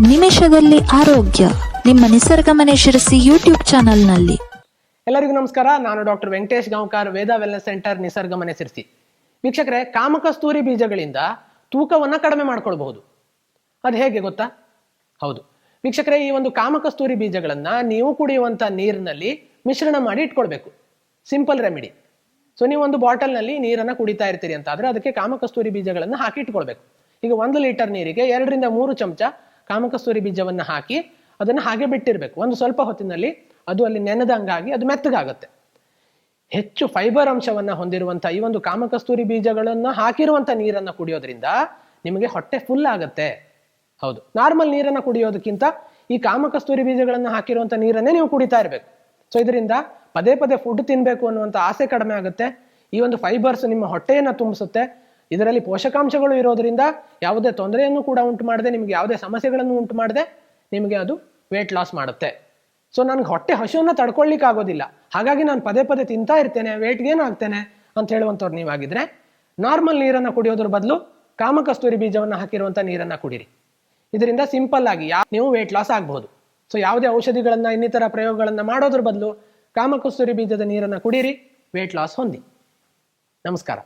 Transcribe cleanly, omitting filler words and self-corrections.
ನಿಮಿಷದಲ್ಲಿ ಆರೋಗ್ಯ ನಿಮ್ಮ ನಿಸರ್ಗ ಮನೆ ಶಿರಸಿ ಯೂಟ್ಯೂಬ್ ಚಾನೆಲ್ನಲ್ಲಿ. ಎಲ್ಲರಿಗೂ ನಮಸ್ಕಾರ. ನಾನು ಡಾಕ್ಟರ್ ವೆಂಕಟೇಶ್ ಗಾಂವ್ಕರ್, ವೇದ ವೆಲ್ನೆಸ್ ಸೆಂಟರ್, ನಿಸರ್ಗ ಮನೆ ಶಿರಸಿ. ವೀಕ್ಷಕರೇ, ಕಾಮಕಸ್ತೂರಿ ಬೀಜಗಳಿಂದ ತೂಕವನ್ನ ಕಡಿಮೆ ಮಾಡ್ಕೊಳ್ಬಹುದು. ಅದು ಹೇಗೆ ಗೊತ್ತಾ? ಹೌದು ವೀಕ್ಷಕರೇ, ಈ ಒಂದು ಕಾಮಕಸ್ತೂರಿ ಬೀಜಗಳನ್ನ ನೀವು ಕುಡಿಯುವಂತ ನೀರಿನಲ್ಲಿ ಮಿಶ್ರಣ ಮಾಡಿ ಇಟ್ಕೊಳ್ಬೇಕು. Simple remedy. ಸೊ ನೀವು ಒಂದು ಬಾಟಲ್ನಲ್ಲಿ ನೀರನ್ನ ಕುಡಿತಾ ಇರ್ತೀರಿ ಅಂತ ಆದ್ರೆ ಅದಕ್ಕೆ ಕಾಮಕಸ್ತೂರಿ ಬೀಜಗಳನ್ನ ಹಾಕಿ ಇಟ್ಕೊಳ್ಬೇಕು. ಈಗ 1 ಲೀಟರ್ ನೀರಿಗೆ 2 ರಿಂದ 3 ಚಮಚ ಕಾಮಕಸ್ತೂರಿ ಬೀಜವನ್ನ ಹಾಕಿ ಅದನ್ನ ಹಾಗೆ ಬಿಟ್ಟಿರ್ಬೇಕು. ಒಂದು ಸ್ವಲ್ಪ ಹೊತ್ತಿನಲ್ಲಿ ಅದು ಅಲ್ಲಿ ನೆನೆದಂಗಾಗಿ ಅದು ಮೆತ್ತಗಾಗುತ್ತೆ. ಹೆಚ್ಚು ಫೈಬರ್ ಅಂಶವನ್ನ ಹೊಂದಿರುವಂತಹ ಈ ಒಂದು ಕಾಮಕಸ್ತೂರಿ ಬೀಜಗಳನ್ನ ಹಾಕಿರುವಂತ ನೀರನ್ನ ಕುಡಿಯೋದ್ರಿಂದ ನಿಮಗೆ ಹೊಟ್ಟೆ ಫುಲ್ ಆಗುತ್ತೆ. ಹೌದು, ನಾರ್ಮಲ್ ನೀರನ್ನ ಕುಡಿಯೋದಕ್ಕಿಂತ ಈ ಕಾಮಕಸ್ತೂರಿ ಬೀಜಗಳನ್ನ ಹಾಕಿರುವಂತ ನೀರನ್ನೇ ನೀವು ಕುಡಿತಾ ಇರ್ಬೇಕು. ಸೊ ಇದರಿಂದ ಪದೇ ಪದೇ ಫುಡ್ ತಿನ್ಬೇಕು ಅನ್ನುವಂತ ಆಸೆ ಕಡಿಮೆ ಆಗುತ್ತೆ. ಈ ಒಂದು ಫೈಬರ್ಸ್ ನಿಮ್ಮ ಹೊಟ್ಟೆಯನ್ನ ತುಂಬಿಸುತ್ತೆ. ಇದರಲ್ಲಿ ಪೋಷಕಾಂಶಗಳು ಇರೋದ್ರಿಂದ ಯಾವುದೇ ತೊಂದರೆಯನ್ನು ಕೂಡ ಉಂಟು ಮಾಡದೆ, ನಿಮಗೆ ಯಾವುದೇ ಸಮಸ್ಯೆಗಳನ್ನು ಉಂಟು ಮಾಡದೆ ನಿಮಗೆ ಅದು ವೇಟ್ ಲಾಸ್ ಮಾಡುತ್ತೆ. ಸೊ ನನಗೆ ಹೊಟ್ಟೆ ಹಸುವನ್ನ ತಡ್ಕೊಳ್ಲಿಕ್ಕೆ ಆಗೋದಿಲ್ಲ, ಹಾಗಾಗಿ ನಾನು ಪದೇ ಪದೇ ತಿಂತಾ ಇರ್ತೇನೆ, ವೇಟ್ ಗೇನ್ ಆಗ್ತೇನೆ ಅಂತ ಹೇಳುವಂಥವ್ರು ನೀವಾಗಿದ್ರೆ ನಾರ್ಮಲ್ ನೀರನ್ನ ಕುಡಿಯೋದ್ರ ಬದಲು ಕಾಮಕಸ್ತೂರಿ ಬೀಜವನ್ನ ಹಾಕಿರುವಂತ ನೀರನ್ನ ಕುಡಿರಿ. ಇದರಿಂದ ಸಿಂಪಲ್ ಆಗಿ ನೀವು ವೇಟ್ ಲಾಸ್ ಆಗಬಹುದು. ಸೊ ಯಾವುದೇ ಔಷಧಿಗಳನ್ನ ಇನ್ನಿತರ ಪ್ರಯೋಗಗಳನ್ನ ಮಾಡೋದ್ರ ಬದಲು ಕಾಮಕಸ್ತೂರಿ ಬೀಜದ ನೀರನ್ನ ಕುಡೀರಿ, ವೇಟ್ ಲಾಸ್ ಹೊಂದಿ. ನಮಸ್ಕಾರ.